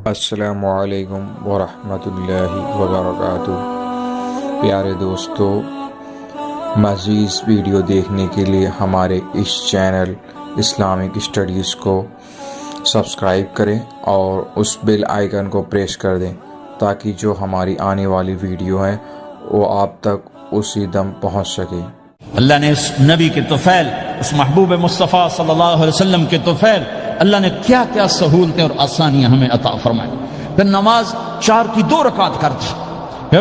السلام علیکم ورحمۃ اللہ وبرکاتہ۔ پیارے دوستو، مزید ویڈیو دیکھنے کے لیے ہمارے اس چینل اسلامک اسٹڈیز کو سبسکرائب کریں اور اس بیل آئیکن کو پریس کر دیں تاکہ جو ہماری آنے والی ویڈیو ہیں وہ آپ تک اسی دم پہنچ سکے۔ اللہ نے اس نبی کے طفیل، اس محبوب مصطفیٰ صلی اللہ علیہ وسلم کے طفیل، اللہ نے کیا کیا سہولتیں اور آسانیاں ہمیں عطا فرمائی۔ پھر نماز 4 کی 2 رکعت کر دی کہ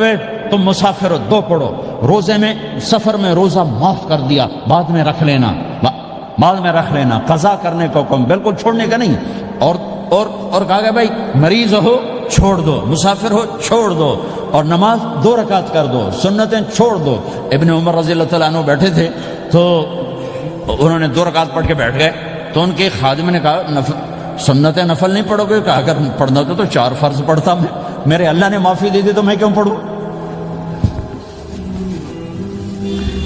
تم مسافر ہو 2 پڑھو، روزے میں سفر میں روزہ معاف کر دیا، بعد میں رکھ لینا، قضا کرنے کا حکم، بالکل چھوڑنے کا نہیں۔ اور کہا کہ بھائی مریض ہو چھوڑ دو، مسافر ہو چھوڑ دو، اور نماز 2 رکعت کر دو، سنتیں چھوڑ دو۔ ابن عمر رضی اللہ تعالیٰ عنہ بیٹھے تھے تو انہوں نے 2 رکعت پڑھ کے بیٹھ گئے، تو ان کے خادم نے کہا سنتیں نفل نہیں پڑھو گے؟ کہا اگر پڑھنا تو 4 فرض پڑھتا میں، میرے اللہ نے معافی دے دی تو میں کیوں پڑھوں؟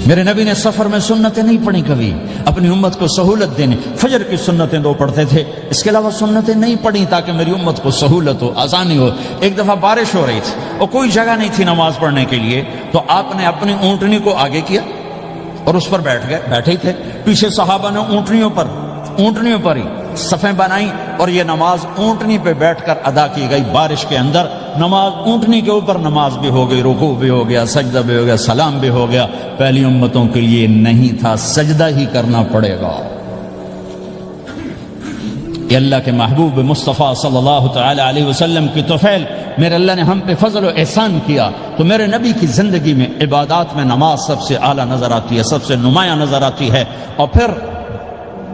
میرے نبی نے سفر میں سنتیں نہیں پڑھی کبھی، اپنی امت کو سہولت دینے، فجر کی سنتیں 2 پڑھتے تھے، اس کے علاوہ سنتیں نہیں پڑھی تاکہ میری امت کو سہولت ہو، آسانی ہو۔ ایک دفعہ بارش ہو رہی تھی اور کوئی جگہ نہیں تھی نماز پڑھنے کے لیے، تو آپ نے اپنی اونٹنی کو آگے کیا اور اس پر بیٹھے ہی تھے، پیچھے صحابہ نے اونٹنیوں پر ہی صفیں بنائیں، اور یہ نماز اونٹنی پہ بیٹھ کر ادا کی گئی۔ بارش کے اندر نماز اونٹنی کے اوپر نماز بھی ہو گئی، رکوع بھی ہو گیا، سجدہ بھی ہو گیا، سلام بھی ہو گیا۔ پہلی امتوں کے لیے نہیں تھا، سجدہ ہی کرنا پڑے گا۔ یہ اللہ کے محبوب مصطفیٰ صلی اللہ تعالی علیہ وسلم کی طفیل، میرے اللہ نے ہم پہ فضل و احسان کیا، تو میرے نبی کی زندگی میں عبادات میں نماز سب سے اعلیٰ نظر آتی ہے، سب سے نمایاں نظر آتی ہے۔ اور پھر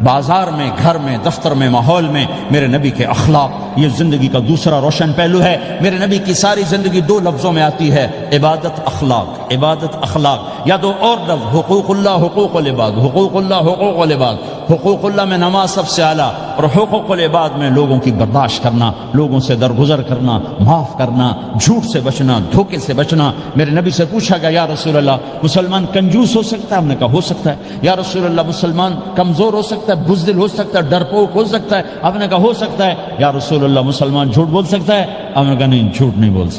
بازار میں، گھر میں، دفتر میں، ماحول میں میرے نبی کے اخلاق، یہ زندگی کا دوسرا روشن پہلو ہے۔ میرے نبی کی ساری زندگی 2 لفظوں میں آتی ہے، عبادت اخلاق، یا 2 اور لفظ، حقوق اللہ حقوق العباد، حقوق اللہ حقوق العباد۔ حقوق اللہ میں نماز سب سے اعلیٰ، اور حقوق العباد میں لوگوں کی برداشت کرنا، لوگوں سے درگزر کرنا، معاف کرنا، جھوٹ سے بچنا، دھوکے سے بچنا۔ میرے نبی سے پوچھا گیا یا رسول اللہ مسلمان کنجوس ہو سکتا ہے؟ ہم نے کہا ہو سکتا ہے۔ یا رسول اللہ مسلمان کمزور ہو سکتا ہے، بزدل ہو سکتا ہے، ڈرپوک ہو سکتا ہے؟ آپ نے کہا ہو سکتا ہے۔ یا رسول اللہ مسلمان جھوٹ بول سکتا ہے؟ آپ نے کہا نہیں، جھوٹ نہیں بول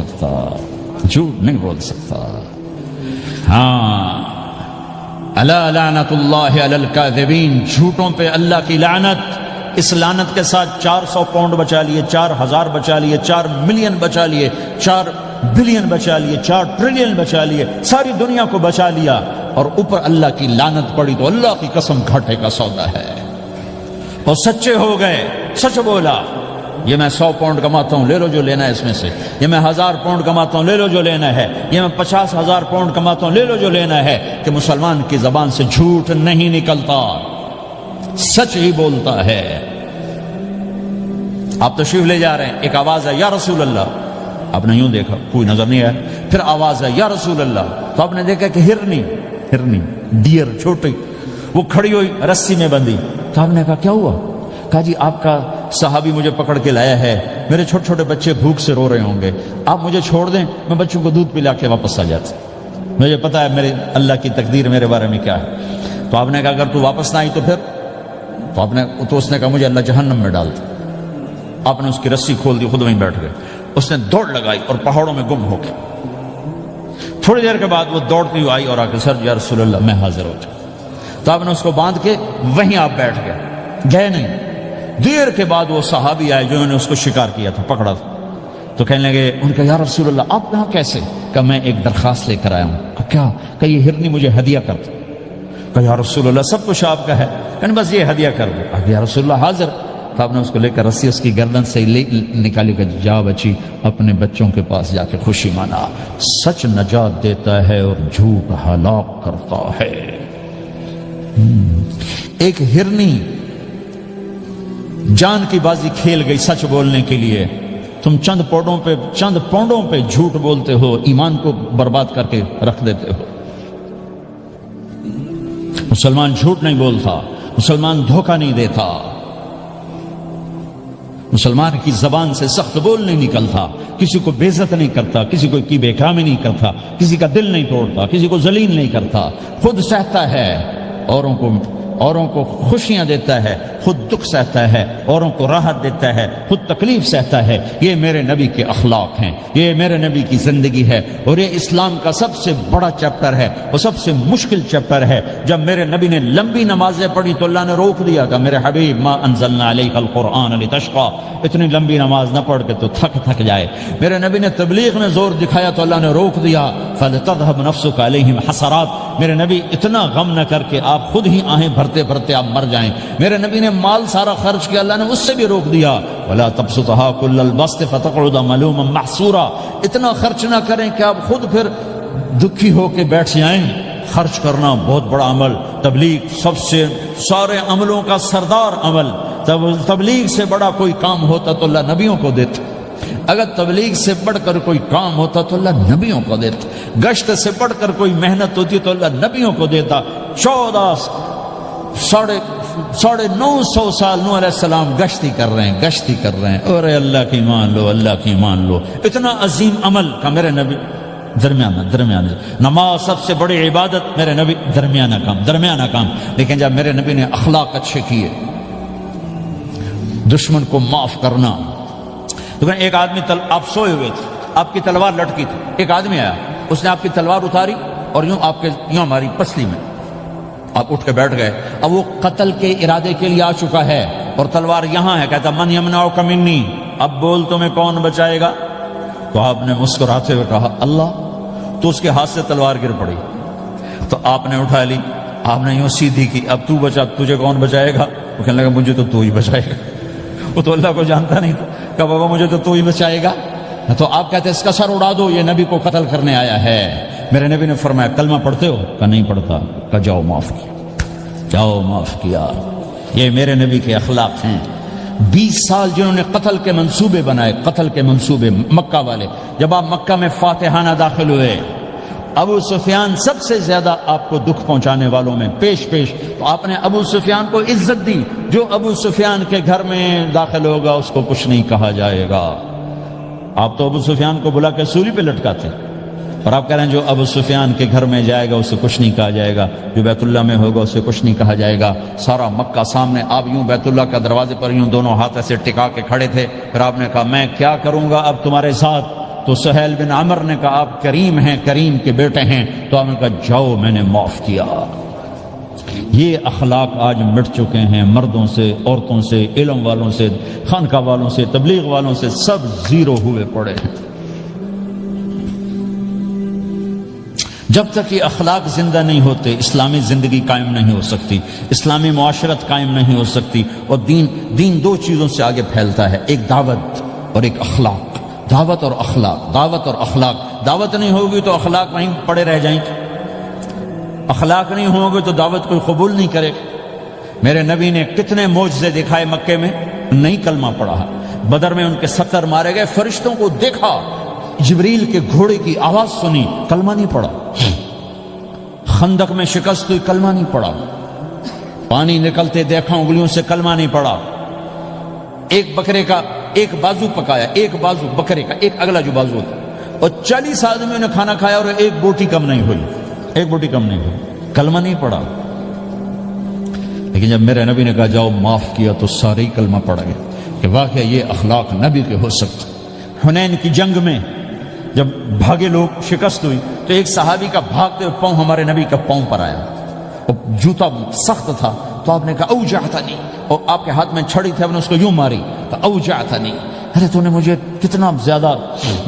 سکتا۔ ہاں، الا لعنت اللہ علی الکاذبین، جھوٹوں پہ اللہ کی لعنت۔ اس لعنت کے ساتھ 400 پاؤنڈ بچا لیے، 4000 بچا لیے، 4 ملین بچا لیے، 4 بلین بچا لیے، 4 ٹریلین بچا لیے، ساری دنیا کو بچا لیا، اور اوپر اللہ کی لعنت پڑی تو اللہ کی قسم گھاٹے کا سودا ہے۔ اور سچے ہو گئے، سچ بولا، یہ میں 100 پاؤنڈ کماتا ہوں، لے لو جو لینا ہے اس میں سے، یہ میں 1000 پاؤنڈ کماتا ہوں، لے لو جو لینا ہے، یہ میں 50,000 پاؤنڈ کماتا ہوں، لے لو جو لینا ہے۔ کہ مسلمان کی زبان سے جھوٹ نہیں نکلتا، سچ ہی بولتا ہے۔ آپ تشریف لے جا رہے ہیں، ایک آواز ہے یا رسول اللہ، آپ نے یوں دیکھا کوئی نظر نہیں آیا، پھر آواز ہے یا رسول اللہ، تو آپ نے دیکھا کہ ہرنی ڈیر چھوٹی وہ کھڑی ہوئی، رسی میں بندھی، تو آپ نے کہا کیا ہوا؟ کہا جی آپ کا صحابی مجھے پکڑ کے لایا ہے، میرے چھوٹے چھوٹے بچے بھوک سے رو رہے ہوں گے، آپ مجھے چھوڑ دیں، میں بچوں کو دودھ پلا کے واپس آ جاتا، مجھے پتا ہے میرے اللہ کی تقدیر میرے بارے میں کیا ہے۔ تو آپ نے کہا اگر تو واپس نہ آئی تو پھر؟ تو اس نے کہا مجھے اللہ جہنم میں ڈال دے۔ آپ نے اس کی رسی کھول دی، خود وہیں بیٹھ گئے۔ اس نے دوڑ لگائی اور پہاڑوں میں گم ہو گئی۔ تھوڑی دیر کے بعد وہ دوڑتی ہوئی آئی اور آ کے سر یا رسول اللہ میں حاضر ہو جاؤں، تو آپ نے اس کو باندھ کے وہیں آپ بیٹھ گئے نہیں۔ دیر کے بعد وہ صحابی آئے جنہوں نے اس کو شکار کیا تھا، پکڑا تھا، تو کہنے لگے، ان کا یا رسول اللہ آپ یہاں کیسے؟ کہ میں ایک درخواست لے کر آیا ہوں۔ کہ کیا؟ کہ یہ ہرنی مجھے ہدیہ کر دو۔ کہ یا رسول اللہ سب کچھ آپ کا ہے، کہ بس یہ ہدیہ کر دو۔ کہ یا رسول اللہ حاضر۔ تو آپ نے اس کو لے کر رسی اس کی گردن سے نکالی کہ جا بچی اپنے بچوں کے پاس جا کے خوشی منا، سچ نجات دیتا ہے اور جھوٹ ہلاک کرتا ہے۔ ایک ہرنی جان کی بازی کھیل گئی سچ بولنے کے لیے، تم چند پونڈوں پہ جھوٹ بولتے ہو، ایمان کو برباد کر کے رکھ دیتے ہو۔ مسلمان جھوٹ نہیں بولتا، مسلمان دھوکہ نہیں دیتا، مسلمان کی زبان سے سخت بول نہیں نکلتا، کسی کو بے عزت نہیں کرتا، کسی کو کی بے اکرامی نہیں کرتا، کسی کا دل نہیں توڑتا، کسی کو ذلیل نہیں کرتا، خود سہتا ہے، اوروں کو خوشیاں دیتا ہے، خود دکھ سہتا ہے، اوروں کو راحت دیتا ہے، خود تکلیف سہتا ہے. یہ میرے نبی کے اخلاق ہیں، یہ میرے نبی کی زندگی ہے، اور یہ اسلام کا سب سے بڑا چیپٹر ہے اور سب سے مشکل چیپٹر ہے. جب میرے نبی نے لمبی نمازیں پڑھی تو اللہ نے روک دیا کہ میرے حبیب ما انزلنا علیک القرآن لتشقى، اتنی لمبی نماز نہ پڑھ کے تو تھک جائے. میرے نبی نے تبلیغ میں زور دکھایا تو اللہ نے روک دیا فلتذهب نفسك علیہم حسرات. میرے نبی اتنا غم نہ کر کے آپ خود ہی آہیں بھرتے بھرتے آپ مر جائیں. میرے نبی نے مال سارا خرچ کیا، اللہ نے اس سے بھی روک دیا ولا تبسطها كل البسط فتقعد ملوما محسورا. اتنا خرچ نہ کریں کہ آپ خود پھر دکھی ہو کے بیٹھ جائیں. خرچ کرنا بہت بڑا عمل. تبلیغ سب سے سارے عملوں کا سردار عمل. تبلیغ سے بڑا کوئی کام ہوتا تو اللہ نبیوں کو دیتا. اگر تبلیغ سے بڑھ کر کوئی کام ہوتا تو اللہ نبیوں کو دیتا. گشت سے بڑھ کر کوئی محنت ہوتی تو اللہ نبیوں کو دیتا. 950 سال نوح علیہ السلام گشتی کر رہے ہیں. اور اللہ کی مان لو، اللہ کی مان لو. اتنا عظیم عمل کا میرے نبی درمیانہ. نماز سب سے بڑی عبادت، میرے نبی درمیانہ کام. لیکن جب میرے نبی نے اخلاق اچھے کیے، دشمن کو معاف کرنا. تو ایک آدمی آپ سوئے ہوئے تھے، آپ کی تلوار لٹکی تھی، ایک آدمی آیا، اس نے آپ کی تلوار اتاری اور یوں ہماری پسلی میں آپ اٹھ کے بیٹھ گئے. اب وہ قتل کے ارادے کے لیے آ چکا ہے اور تلوار یہاں ہے. کہتا من یمنعک منی، اب بول تمہیں کون بچائے گا؟ تو آپ نے مسکراتے ہوئے کہا اللہ. تو اس کے ہاتھ سے تلوار گر پڑی تو آپ نے اٹھا لی، آپ نے یوں سیدھی کی. اب تو بچا، تجھے کون بچائے گا؟ وہ کہنے لگا مجھے تو ہی بچائے گا. وہ تو اللہ کو جانتا نہیں تھا کہ بابا مجھے تو ہی بچائے گا. تو آپ کہتے ہیں اس کا سر اڑا دو، یہ نبی کو قتل کرنے آیا ہے. میرے نبی نے فرمایا کلمہ پڑھتے ہو؟ کہ نہیں پڑھتا. کہ جاؤ معاف کیا. یہ میرے نبی کے اخلاق ہیں. 20 سال جنہوں نے قتل کے منصوبے بنائے، مکہ والے. جب آپ مکہ میں فاتحانہ داخل ہوئے، ابو سفیان سب سے زیادہ آپ کو دکھ پہنچانے والوں میں پیش تو آپ نے ابو سفیان کو عزت دی. جو ابو سفیان کے گھر میں داخل ہوگا اس کو کچھ نہیں کہا جائے گا. آپ تو ابو سفیان کو بلا کے سولی پہ لٹکاتے، اور آپ کہہ رہے ہیں جو ابو سفیان کے گھر میں جائے گا اسے کچھ نہیں کہا جائے گا، جو بیت اللہ میں ہوگا اسے کچھ نہیں کہا جائے گا. سارا مکہ سامنے، آپ یوں بیت اللہ کا دروازے پر یوں دونوں ہاتھ ایسے ٹکا کے کھڑے تھے. پھر آپ نے کہا میں کیا کروں گا اب تمہارے ساتھ؟ تو سہیل بن عمر نے کہا آپ کریم ہیں، کریم کے بیٹے ہیں. تو آپ نے کہا جاؤ میں نے معاف کیا. یہ اخلاق آج مٹ چکے ہیں. مردوں سے، عورتوں سے، علم والوں سے، خانقاہ والوں سے، تبلیغ والوں سے، سب زیرو ہوئے پڑے ہیں. جب تک یہ اخلاق زندہ نہیں ہوتے اسلامی زندگی قائم نہیں ہو سکتی، اسلامی معاشرت قائم نہیں ہو سکتی. اور دین دو چیزوں سے آگے پھیلتا ہے، ایک دعوت اور ایک اخلاق. دعوت اور اخلاق. دعوت نہیں ہوگی تو اخلاق وہیں پڑے رہ جائیں گے. اخلاق نہیں ہوں گے تو دعوت کوئی قبول نہیں کرے. میرے نبی نے کتنے معجزے دکھائے مکے میں، نہیں کلمہ پڑھا. بدر میں ان کے 70 مارے گئے، فرشتوں کو دیکھا، جبریل کے گھوڑے کی آواز سنی، کلمہ نہیں پڑھا. خندق میں شکست ہوئی، کلمہ نہیں پڑھا. پانی نکلتے دیکھا انگلیوں سے، کلمہ نہیں پڑھا. ایک بکرے کا ایک بازو پکایا، ایک بازو بکرے کا، ایک اگلا جو بازو ہوتا، اور 40 آدمیوں نے کھانا کھایا اور ایک بوٹی کم نہیں ہوئی. کلمہ نہیں پڑھا. لیکن جب میرے نبی نے کہا جاؤ معاف کیا تو سارے ہی کلمہ پڑھ گئے کہ واقعہ یہ اخلاق نبی کے ہو سکتے. حنین کی جنگ میں جب بھاگے لوگ، شکست ہوئی، تو ایک صحابی کا بھاگتے ہوئے پاؤں ہمارے نبی کا پاؤں پر آیا. اور جوتا سخت تھا تو آپ نے کہا اوجعتنی، اور آپ کے ہاتھ میں چھڑی تھی، آپ نے اس کو یوں ماری تو اوجعتنی. ارے تو نے مجھے کتنا زیادہ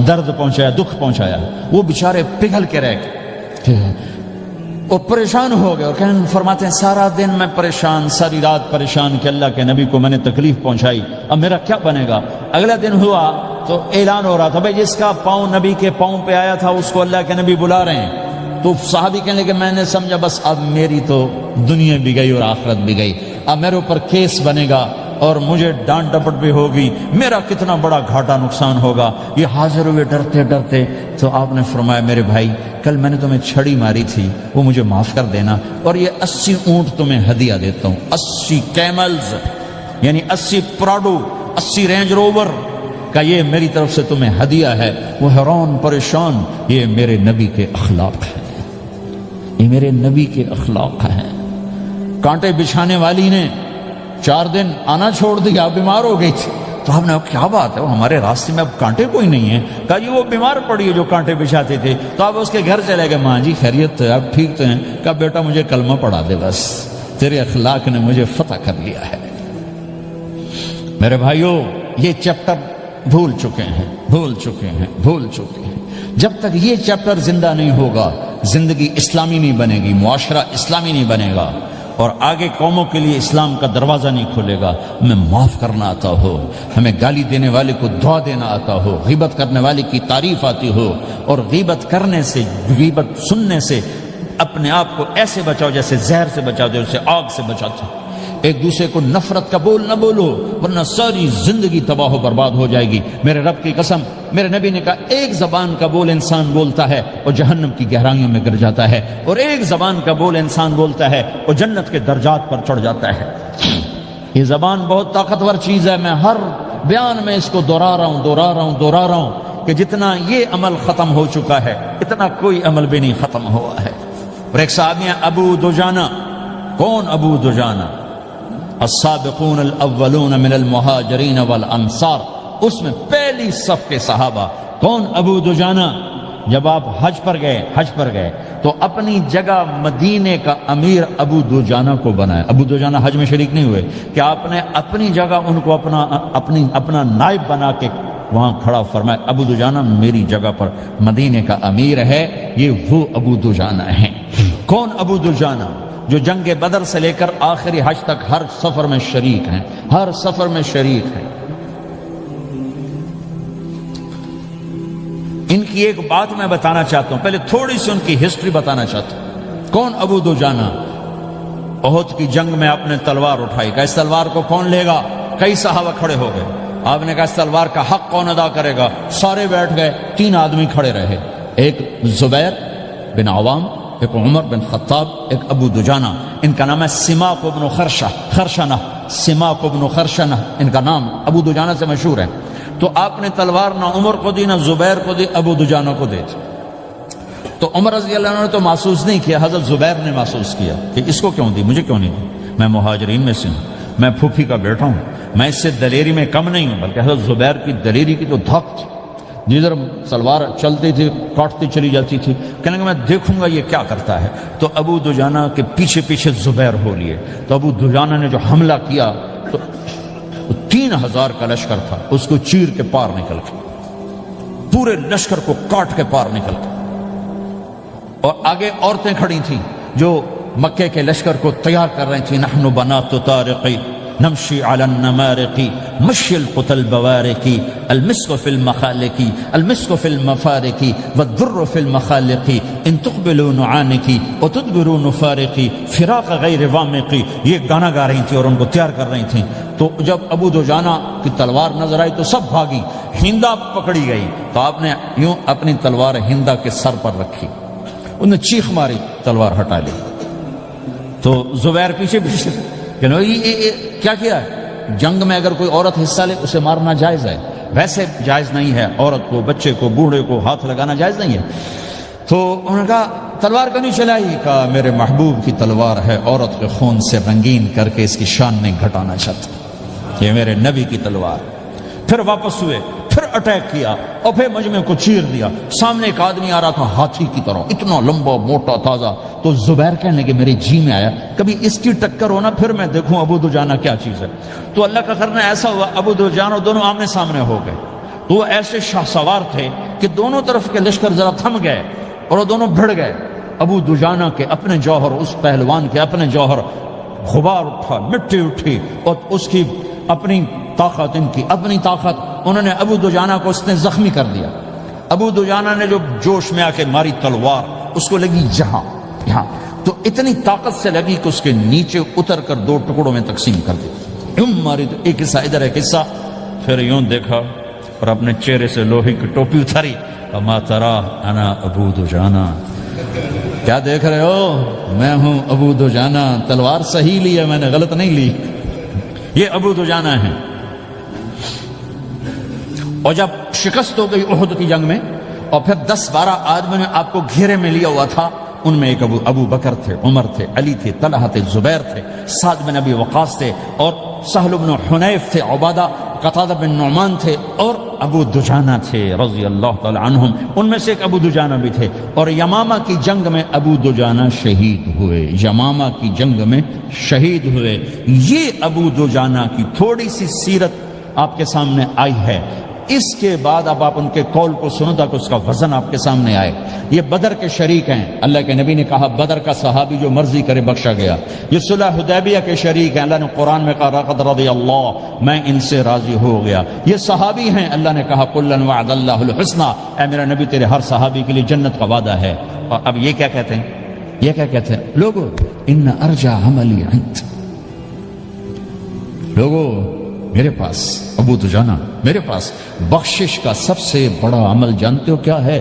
درد پہنچایا، دکھ پہنچایا. وہ بیچارے پگھل کے رہ گئے اور پریشان ہو گئے. اور فرماتے ہیں سارا دن میں پریشان، ساری رات پریشان کہ اللہ کے نبی کو میں نے تکلیف پہنچائی، اب میرا کیا بنے گا. اگلا دن ہوا تو اعلان ہو رہا تھا بھائی جس کا پاؤں نبی کے پاؤں پہ آیا تھا اس کو اللہ کے نبی بلا رہے ہیں. تو صحابی کہنے لگے میں نے سمجھا بس اب میری تو دنیا بھی گئی اور آخرت بھی گئی، اب میرے اوپر کیس بنے گا اور مجھے ڈانٹ ڈپٹ بھی ہوگی، میرا کتنا بڑا گھاٹا نقصان ہوگا. یہ حاضر ہوئے ڈرتے ڈرتے. تو آپ نے فرمایا میرے بھائی کل میں نے تمہیں چھڑی ماری تھی، وہ مجھے معاف کر دینا، اور یہ 80 اونٹ تمہیں ہدیہ دیتا ہوں. 80 کیملز یعنی 80 پراڈو، 80 رینج روور کا یہ میری طرف سے تمہیں ہدیہ ہے. وہ حیران پریشان. یہ میرے نبی کے اخلاق ہیں، یہ میرے نبی کے اخلاق ہیں. کانٹے بچھانے والی نے 4 دن آنا چھوڑ دیا، بیمار ہو گئی تھی۔ تو ہم نے کہا کیا بات ہے، وہ ہمارے راستے میں اب کانٹے کوئی نہیں ہیں؟ کہا جی وہ بیمار پڑی ہے جو کانٹے بچھاتے تھے، تو آپ اس کے گھر چلے گئے۔ ماں جی خیریت ہے، آپ ٹھیک تو ہیں؟ کہا بیٹا مجھے کلمہ پڑھا دے، بس تیرے اخلاق نے مجھے فتح کر لیا ہے۔ میرے بھائیوں، یہ چیپٹر بھول چکے ہیں، بھول چکے ہیں، بھول چکے ہیں۔ جب تک یہ چیپٹر زندہ نہیں ہوگا، زندگی اسلامی نہیں بنے گی، معاشرہ اسلامی نہیں بنے گا، اور آگے قوموں کے لیے اسلام کا دروازہ نہیں کھلے گا۔ ہمیں معاف کرنا آتا ہو، ہمیں گالی دینے والے کو دعا دینا آتا ہو، غیبت کرنے والے کی تعریف آتی ہو، اور غیبت کرنے سے، غیبت سننے سے اپنے آپ کو ایسے بچاؤ جیسے زہر سے بچاتے ہو، اسے آگ سے بچاتے ہو۔ ایک دوسرے کو نفرت کا بول نہ بولو، ورنہ ساری زندگی تباہ و برباد ہو جائے گی۔ میرے رب کی قسم، میرے نبی نے کہا ایک زبان کا بول انسان بولتا ہے اور جہنم کی گہرائیوں میں گر جاتا ہے، اور ایک زبان کا بول انسان بولتا ہے اور جنت کے درجات پر چڑھ جاتا ہے۔ یہ زبان بہت طاقتور چیز ہے، میں ہر بیان میں اس کو دہرا رہا ہوں کہ جتنا یہ عمل ختم ہو چکا ہے اتنا کوئی عمل بھی نہیں ختم ہوا ہے۔ اور ایک صحابی ہیں ابو دجانہ۔ کون ابو دجانہ؟ السابقون الاولون من المہاجرین والانصار، اس میں پہلی صف کے صحابہ۔ کون ابو دجانہ؟ جب آپ حج پر گئے تو اپنی جگہ مدینے کا امیر ابو دجانہ کو بنایا۔ ابو دجانہ حج میں شریک نہیں ہوئے کہ آپ نے اپنی جگہ ان کو اپنا نائب بنا کے وہاں کھڑا فرمایا، ابو دجانہ میری جگہ پر مدینے کا امیر ہے، یہ وہ ابو دجانہ ہیں۔ کون ابو دجانہ؟ جو جنگ بدر سے لے کر آخری حج تک ہر سفر میں شریک ہیں، ہر سفر میں شریک ہیں۔ ان کی ایک بات میں بتانا چاہتا ہوں، پہلے تھوڑی سی ان کی ہسٹری بتانا چاہتا ہوں۔ کون ابو دجانہ؟ احد کی جنگ میں آپ نے تلوار اٹھائی، کہا اس تلوار کو کون لے گا؟ کئی صحابہ کھڑے ہو گئے۔ آپ نے کہا اس تلوار کا حق کون ادا کرے گا؟ سارے بیٹھ گئے، 3 آدمی کھڑے رہے، ایک زبیر بن عوام، ایک عمر بن خطاب، ایک ابو دجانہ۔ ان کا نام ہے سماک بن خرشنہ، سماک بن خرشنہ ان کا نام ابو دجانہ سے مشہور ہے۔ تو آپ نے تلوار نہ عمر کو دی، نہ زبیر کو دی، ابو دجانہ کو دی۔ تو عمر رضی اللہ عنہ نے تو محسوس نہیں کیا، حضرت زبیر نے محسوس کیا کہ اس کو کیوں دی، مجھے کیوں نہیں دی؟ میں مہاجرین میں سے ہوں، میں پھوپھی کا بیٹا ہوں، میں اس سے دلیری میں کم نہیں ہوں۔ بلکہ حضرت زبیر کی دلیری کی تو دھک تھی، جدھر سلوار چلتی تھی کاٹتی چلی جاتی تھی، کہنے کہ میں دیکھوں گا یہ کیا کرتا ہے۔ تو ابو دجانہ کے پیچھے پیچھے زبیر ہو لیے۔ تو ابو دجانہ نے جو حملہ کیا تو 3000 کا لشکر تھا، اس کو چیر کے پار نکل گیا، پورے لشکر کو کاٹ کے پار نکل گیا۔ اور آگے عورتیں کھڑی تھیں جو مکے کے لشکر کو تیار کر رہی تھیں۔ نحن بنات طارقی نمشی علی النمارقی مشی القتل بوارقی المسک فی المخالقی المسک فی المفارقی والدر فی المخالقی ان تقبلوا نعانقی وتدبروا نفارقی فراق غیر وامقی۔ یہ گانا گا رہی تھی اور ان کو تیار کر رہی تھیں۔ تو جب ابو دجانہ کی تلوار نظر آئی تو سب بھاگی، ہندا پکڑی گئی۔ تو آپ نے یوں اپنی تلوار ہندا کے سر پر رکھی، انہوں نے چیخ ماری، تلوار ہٹا لی۔ تو زبیر پیچھے پیچھے کہ کیا کیا ہے؟ جنگ میں اگر کوئی عورت حصہ لے اسے مارنا جائز ہے، ویسے جائز نہیں ہے، عورت کو، بچے کو، بوڑھے کو ہاتھ لگانا جائز نہیں ہے۔ تو انہوں نے کہا تلوار کیوں نہیں چلائی؟ کہا میرے محبوب کی تلوار ہے، عورت کے خون سے رنگین کر کے اس کی شان نہیں گھٹانا چاہتا، یہ میرے نبی کی تلوار۔ پھر واپس ہوئے، پھر اٹیک کیا اور پھر مجمع کو چیر دیا۔ سامنے ایک آدمی آ رہا تھا ہاتھی کی طرح، اتنا لمبا موٹا تازہ۔ تو زبیر کہنے کہ میرے جی میں آیا کبھی اس کی ٹکر ہونا، پھر میں دیکھوں ابو دجانہ کیا چیز ہے۔ تو اللہ کا کرنا ایسا ہوا، ابو دجانہ دونوں آمنے سامنے ہو گئے۔ تو وہ ایسے شاہ سوار تھے کہ دونوں طرف کے لشکر ذرا تھم گئے اور وہ دونوں بھڑ گئے۔ ابو دجانہ کے اپنے جوہر، اس پہلوان کے اپنے جوہر، غبار اٹھا، مٹی اٹھی، اور اس کی اپنی طاقت، ان کی اپنی طاقت، انہوں نے ابو دجانہ کو اس نے زخمی کر دیا۔ ابو دجانہ نے جو جوش میں آ کے ماری تلوار، اس کو لگی یہاں، تو اتنی طاقت سے لگی کہ اس کے نیچے اتر کر 2 ٹکڑوں میں تقسیم کر دی۔ یوں ماری تو ایک حصہ ادھر، ایک حصہ، پھر یوں دیکھا اور اپنے چہرے سے لوہے کی ٹوپی اتاری، اما ترا انا ابو دجانہ، کیا دیکھ رہے ہو؟ میں ہوں ابو دجانہ، تلوار صحیح لی ہے میں نے، غلط نہیں لی۔ یہ ابو دجانہ ہیں۔ اور جب شکست ہو گئی احد کی جنگ میں، اور پھر 10-12 آدمی نے آپ کو گھیرے میں لیا ہوا تھا، ان میں ایک ابو بکر تھے، عمر تھے، علی تھے، طلحہ تھے، زبیر تھے، سعد بن ابی وقاص تھے، اور سہل بن حنیف تھے، عبادہ قتادہ بن نعمان تھے، اور ابو دجانہ تھے رضی اللہ تعالی عنہم، ان میں سے ایک ابو دجانہ بھی تھے، اور یمامہ کی جنگ میں ابو دجانہ شہید ہوئے، یمامہ کی جنگ میں شہید ہوئے۔ یہ ابو دجانہ کی تھوڑی سی سیرت آپ کے سامنے آئی ہے۔ اس کے بعد اب آپ ان کے قول کو سنو تاکہ اس کا وزن آپ کے سامنے آئے۔ یہ بدر کے شریک ہیں، اللہ کے نبی نے کہا بدر کا صحابی جو مرضی کرے بخشا گیا۔ یہ صلح حدیبیہ کے شریک ہیں، اللہ نے قرآن میں کہا لقد رضی اللہ، میں ان سے راضی ہو گیا۔ یہ صحابی ہیں، اللہ نے کہا کلا وعد اللہ الحسنی، اے میرا نبی تیرے ہر صحابی کے لیے جنت کا وعدہ ہے۔ اور اب یہ کیا کہتے ہیں؟ یہ کیا کہتے ہیں لوگو؟ ان ارجع عملی عند، لوگو میرے پاس، ابو دجانہ میرے پاس بخشش کا سب سے بڑا عمل جانتے ہو کیا ہے؟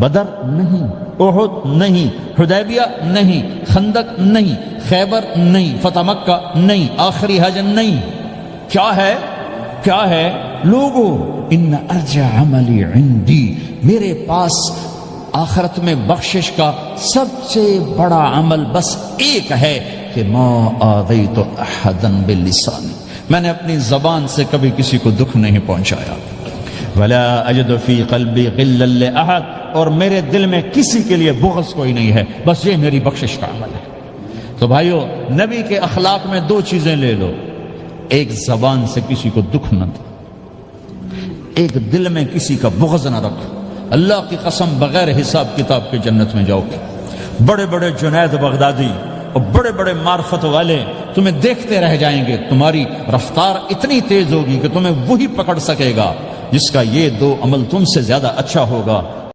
بدر نہیں، احد نہیں، حدیبیہ نہیں، خندق نہیں، خیبر نہیں، فتح مکہ نہیں، آخری حج نہیں۔ کیا ہے؟ کیا ہے لوگو؟ ان ارجع عملی عندی، میرے پاس آخرت میں بخشش کا سب سے بڑا عمل بس ایک ہے کہ ما آذیت احدا بلسانی، میں نے اپنی زبان سے کبھی کسی کو دکھ نہیں پہنچایا۔ ولا اجد فی قلبی غلا لاحد، اور میرے دل میں کسی کے لیے بغض کوئی نہیں ہے، بس یہ میری بخشش کا عمل ہے۔ تو بھائیو، نبی کے اخلاق میں دو چیزیں لے لو، ایک زبان سے کسی کو دکھ نہ دو، ایک دل میں کسی کا بغض نہ رکھو۔ اللہ کی قسم بغیر حساب کتاب کے جنت میں جاؤ گے۔ بڑے بڑے جنید بغدادی اور بڑے بڑے معرفت والے تمہیں دیکھتے رہ جائیں گے، تمہاری رفتار اتنی تیز ہوگی کہ تمہیں وہی پکڑ سکے گا جس کا یہ دو عمل تم سے زیادہ اچھا ہوگا۔